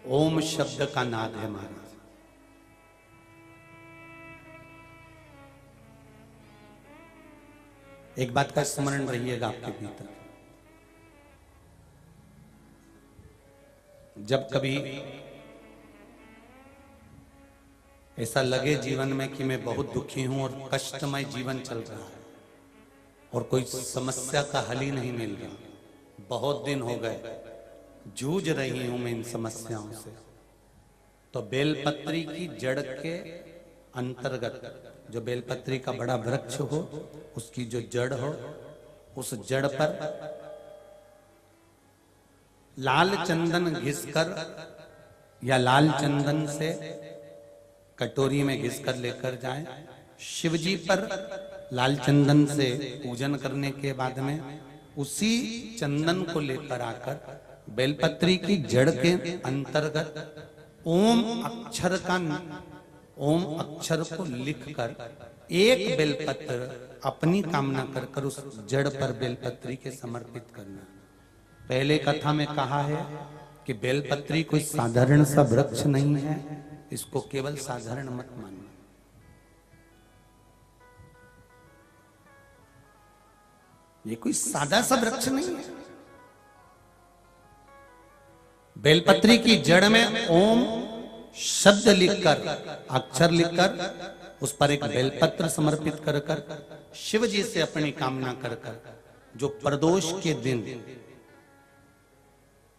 ओम शब्द का नाद है महाराज। एक बात का स्मरण रहिएगा आपके भीतर, जब कभी ऐसा लगे जीवन में कि मैं बहुत दुखी हूं और कष्टमय जीवन चल रहा है और कोई समस्या का हल ही नहीं मिल रहा, बहुत दिन हो गए जूझ रही हूं मैं इन समस्याओं से, तो बेलपत्री की जड़ के अंतर्गत जो बेलपत्री का बड़ा वृक्ष हो उसकी जो जड़ हो, उस जड़ पर लाल चंदन घिसकर या लाल चंदन से कटोरी में घिसकर लेकर जाएं। शिवजी पर लाल चंदन से पूजन करने के बाद में उसी चंदन को लेकर आकर बेलपत्री की जड़ के अंतर्गत ओम अक्षर को लिखकर एक बेलपत्र अपनी कामना कर उस जड़ पर बेलपत्री के समर्पित करना। पहले कथा में कहा है कि बेलपत्री कोई साधारण सा वृक्ष नहीं है, इसको केवल साधारण मत मानना। ये कोई सादा सा वृक्ष नहीं है। बेलपत्री की जड़ में ओम शब्द लिखकर, अक्षर लिखकर उस पर एक बेलपत्र समर्पित कर कर शिव जी से अपनी कामना कर कर जो प्रदोष के दिन,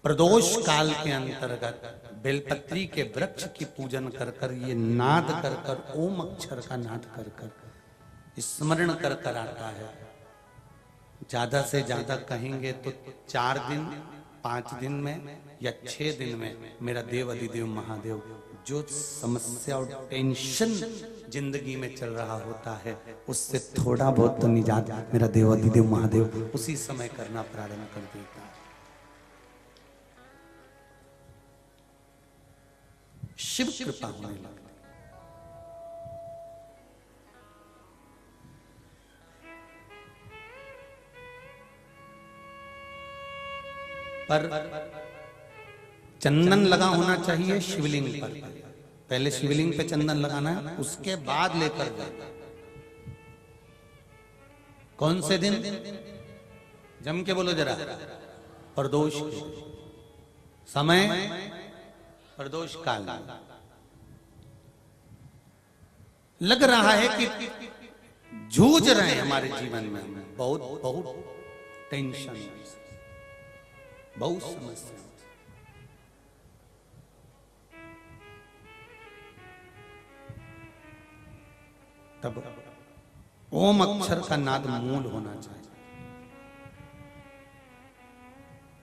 प्रदोष काल के अंतर्गत बेलपत्री के वृक्ष की पूजन कर कर, ये नाद कर कर, ओम अक्षर का नाद कर कर स्मरण कर कर आता है। ज्यादा से ज्यादा कहेंगे तो 4 दिन 5 दिन में या 6 दिन में मेरा देव अधिदेव महादेव जो समस्या और टेंशन जिंदगी में चल रहा होता है उससे थोड़ा बहुत तो निजात मेरा देव अधिदेव महादेव उसी समय करना प्रारंभ कर देता है। शिव कृपा होने लगती। पर चंदन लगा होना चाहिए शिवलिंग पर। पहले शिवलिंग पे चंदन लगाना है, उसके बाद लेकर जाना। कौन से दिन? जम के बोलो जरा। प्रदोष के समय, प्रदोष काल। लग रहा है कि जूझ रहे हैं हमारे जीवन में, बहुत बहुत टेंशन, बहुत समस्या। तब ओम अक्षर का नाद मूल होना चाहिए।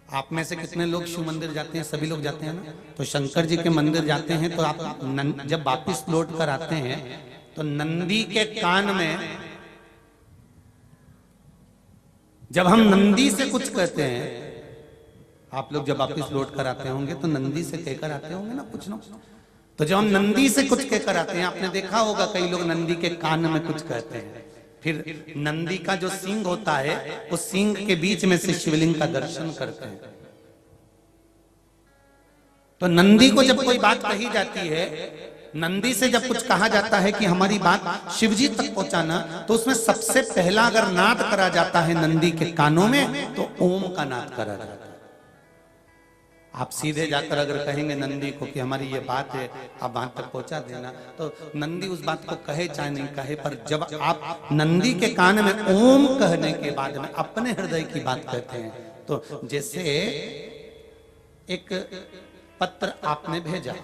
आप में से कितने लोग शिव मंदिर जाते हैं? सभी लोग जाते हैं ना। तो शंकर जी के मंदिर जाते हैं तो आप जब वापिस लौट कर आते हैं तो नंदी के कान में, जब हम नंदी से कुछ कहते हैं, आप लोग जब वापिस लौट कर आते होंगे तो नंदी से कहकर आते होंगे ना कुछ ना। तो जब हम नंदी से कुछ कहकर आते हैं, आपने देखा होगा कई लोग नंदी के कान में कुछ कहते हैं, फिर नंदी का जो सींग होता है उस सींग के बीच में से शिवलिंग का दर्शन करते हैं। तो नंदी को जब कोई बात कही जाती है, नंदी से जब कुछ कहा जाता है कि हमारी बात शिवजी तक पहुंचाना, तो उसमें सबसे पहला अगर नाद करा जाता है नंदी के कानों में तो ओम का नाद करा जाता है। आप सीधे जाकर अगर कहेंगे नंदी को कि हमारी ये बात है, आप वहां तक पहुंचा देना, तो नंदी उस बात को कहे चाहे नहीं कहे, पर जब आप नंदी के कान में ओम कहने के बाद में अपने हृदय की बात कहते हैं, तो जैसे एक पत्र आपने भेजा,